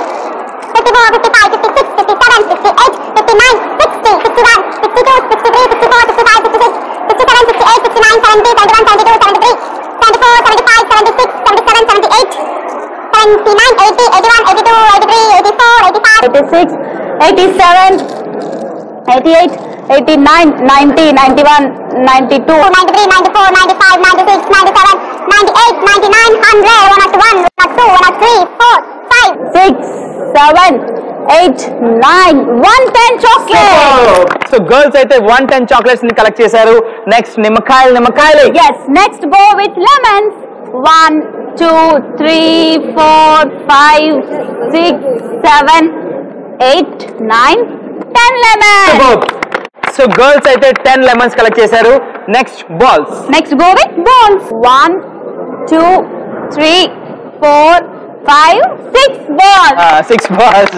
54, 55, 56, 57, 58, 59, 60, 61, 62, 63, 64, 65, 66, 67, 68, 69, 70, 71, 72, 73, 74, 75, 76, 77, 78, 79, 80, 81, 82, 83, 84, 85, 86 87 88 89 90 91 92 93, 94, 95, 96, 97, 98, 99, 100, 101, 102, 103, 4, 5, 6 7 8 9 110 chocolate. So girls అయితే 110 చాక్లెట్స్ ని కలెక్ట్ చేశారు. నెక్స్ట్ నిమ్మకాయలు. yes next go with lemons 1 2 3 4 5 6 7 8 9 10 lemons. So girls అయితే 10 లెమన్స్ కలెక్ట్ చేశారు. Next balls. next go with balls 1 2 3 4 5 6 balls. 6 balls.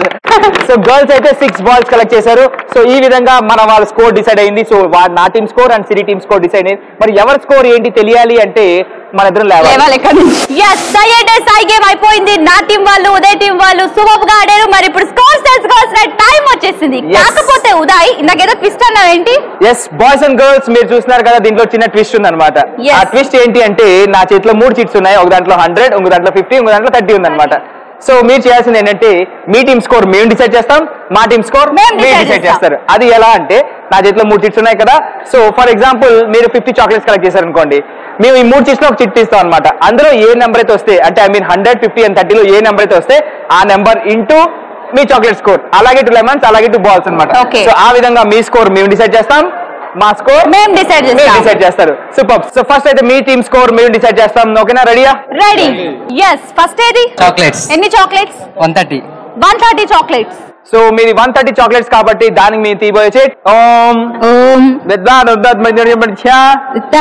So girls అయితే 6 బాల్స్ కలెక్ట్ చేశారు. సో ఈ విధంగా మన వాళ్ళ స్కోర్ డిసైడ్ అయింది. సో నా team score and city team score decide అయింది. మరి ఎవరి స్కోర్ ఏంటి తెలియాలి అంటే మన ఇద్దరం లేవాలి. yes సై అంటే సై గేమ్ అయిపోయింది. నా టీం వాళ్ళు ఉదయ్ టీం వాళ్ళు సూపర్ గా ఆడారు. మరి ఇప్పుడు స్కోర్స్ తెలుసుకోవాల్సిన టైం వచ్చేసింది. కాకపోతే ఉదయ్ ఇందాకేదో ట్విస్ట్ అన్నావు ఏంటి? ఎస్ బాయ్స్ అండ్ గర్ల్స్ మీరు చూస్తున్నారు కదా, దీంట్లో చిన్న ట్విస్ట్ ఉంది అనమాట. Yes. ఆ ట్విస్ట్ ఏంటి అంటే నా చేతిలో 3 చిట్స్ ఉన్నాయి. ఒక దాంట్లో 100, ఇంకో దాంట్లో 50, ఇంకో దాంట్లో 30 ఉంది అనమాట. సో మీరు చేయాల్సింది ఏంటంటే మీ టీమ్ స్కోర్ మేము డిసైడ్ చేస్తాం, మా టీమ్ స్కోర్ మేము మీరు decide డిసైడ్ చేస్తాం. చేస్తారు. అది ఎలా అంటే నా చేతిలో 3 చిట్స్ ఉన్నాయి కదా. సో ఫర్ ఎగ్జాంపుల్ మీరు 50 చాక్లెట్స్ కలెక్ట్ చేశారు అనుకోండి, మేము ఈ 3 చిట్స్ లో ఒక చిట్ ఇస్తాం అనమాట. అందులో ఏ నెంబర్ అయితే వస్తే అంటే 100, 50 and 30లో ఏ నెంబర్ అయితే వస్తే ఆ number into mu chocolate score, అలాగే 2 లెమన్స్, అలాగే 2 బాల్స్ అనమాట. Okay. సో ఆ విధంగా మీ స్కోర్ మేము డిసైడ్ చేస్తాం, మా స్కోర్ మేము డిసైడ్ డిసైడ్ చేస్తారు. సూపర్. సో ఫస్ట్ అయితే మీ టీమ్ స్కోర్ మేము డిసైడ్ చేస్తాం. ఓకేనా? రెడీయా? రెడీ. yes ఫస్ట్ ఏది? చాక్లెట్స్ ఎన్ని చాక్లెట్స్? 130 130 చాక్లెట్స్. సో మీది 130 చాక్లెట్స్ కాబట్టి దానికి మీరు తీయబోయే చెట్ ఓం ఓం వెద్దాన్ ఉద్దత్ మధ్య మధ్య 50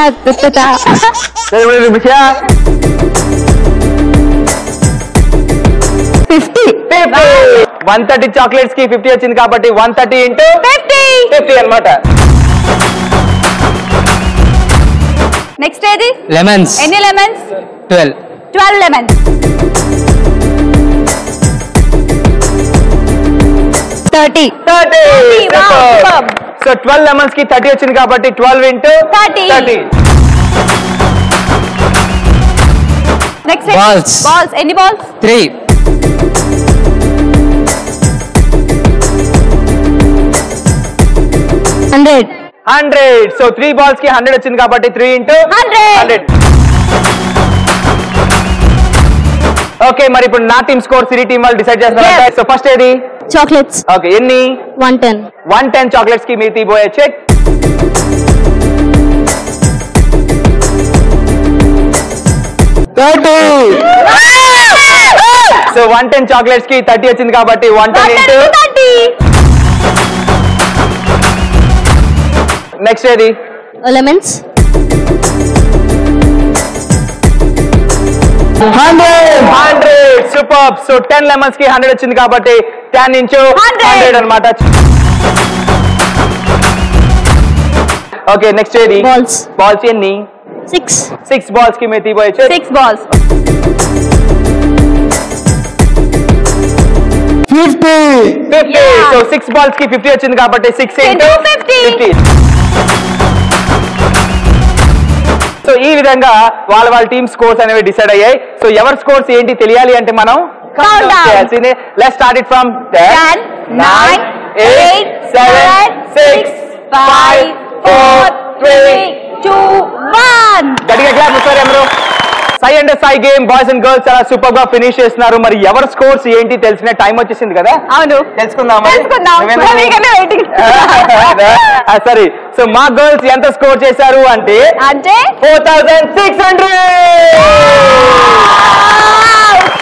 130 చాక్లెట్స్ కి 50 వచ్చింది కాబట్టి 130 ఇంటూ 50 అన్నమాట. నెక్స్ట్ ఏది? లెమన్స్ ఎన్ని లెమన్స్? 12 లెమన్స్. 30 సో 12 లెమన్స్ కి 30 వచ్చింది కాబట్టి 12 ఇంటూ 30. Next Balls. బాల్స్ ఎన్ని బాల్స్? 3 100. సో 3 బాల్స్ కి 100 వచ్చింది కాబట్టి 3 ఇంటూ 100. ఓకే, మరి ఇప్పుడు నా టీమ్ స్కోర్ సిటీ టీమ్ వాళ్ళు డిసైడ్ చేస్తున్నారు. సో ఫస్ట్ ఏది? చాక్లెట్స్ ఓకే, ఎన్ని? 110 చాక్లెట్స్ కి మీరు తీయబోయే చెక్ సో 110 చాక్లెట్స్ కి 30 వచ్చింది కాబట్టి 110 ఇంటూ 30. నెక్స్ట్ ఏది? లెమన్స్ 100. సూపర్. సో 10 లెమన్స్ కి 100 వచ్చింది కాబట్టి 10 ఇంటూ 100 అన్నమాట. ఓకే, నెక్స్ట్ ఏది? బాల్స్ ఎన్ని? 6 బాల్స్ కి మీరు తీయబోయే 6 బాల్స్. 50. సో 6 balls కి 50 వచ్చింది కాబట్టి 6 into 50. సో ఈ విధంగా వాళ్ళ టీమ్ స్కోర్స్ అనేవి డిసైడ్ అయ్యాయి. సో ఎవరి స్కోర్స్ ఏంటి తెలియాలి అంటే మనం చేయాల్సిందే. Let's start it from 10 9 8 7 6 5 4 3 2 1. గట్టిగా క్లాప్ ఇస్తారు అందరూ. సై అండ్ సై గేమ్ బాయ్స్ అండ్ గర్ల్స్ చాలా సూపర్ గా ఫినిష్ చేస్తున్నారు. మరి ఎవరి స్కోర్స్ ఏంటి తెలిసిన టైం వచ్చేసింది కదా. అవును, తెలుసుకుందాం. సరే, సో మా గర్ల్స్ ఎంత స్కోర్ చేశారు అంటే 4600.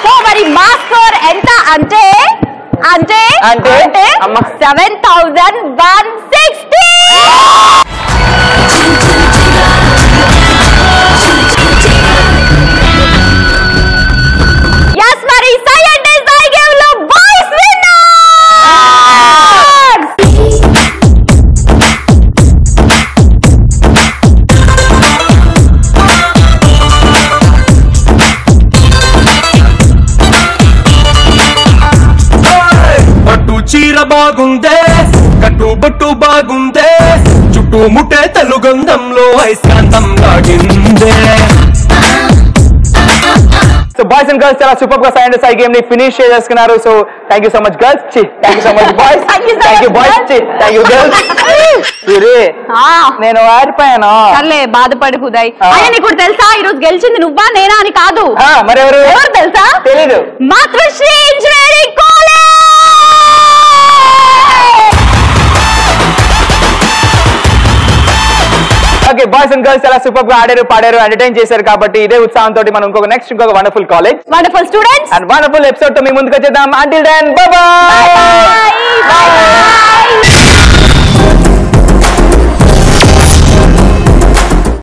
సో మరి మా స్కోర్ ఎంత అంటే 7160. yes మరి సై అంటే సై గేమ్ లో బాయ్స్ పట్టు చీర బాగుందే, కట్టు బొట్టు బాగుందే, చుట్టూ ముట్టే తెలుగంధంలో ఐస్కాంతం లాగిందే. సో బాయ్స్ అండ్ గర్ల్స్ చాలా సూపర్ గా సై అండ్ సై గేమ్ ని ఫినిష్ చేసుకున్నారు. So thank you so much girls. Thank you so much boys. Thank you boys. Thank you girls. నేను ఆడిపోయాను. సర్లే బాధపడి కుదాయి. అయినా నీకు తెలుసా ఈ రోజు గెలిచింది నువ్వా నేనా అని కాదు, మరెవరు ఎవరు తెలుసా? తెలీదు. Matrusri engineering college. Okay, boys and girls చాలా సూపర్ గా ఆడారు, పాడారు, ఎంటర్టైన్ చేశారు. కాబట్టి ఇదే ఉత్సాహంతో మనం ఇంకొక wonderful college, wonderful students and wonderful episode తో మీ ముందుకు వచ్చేద్దాం. Until then bye by.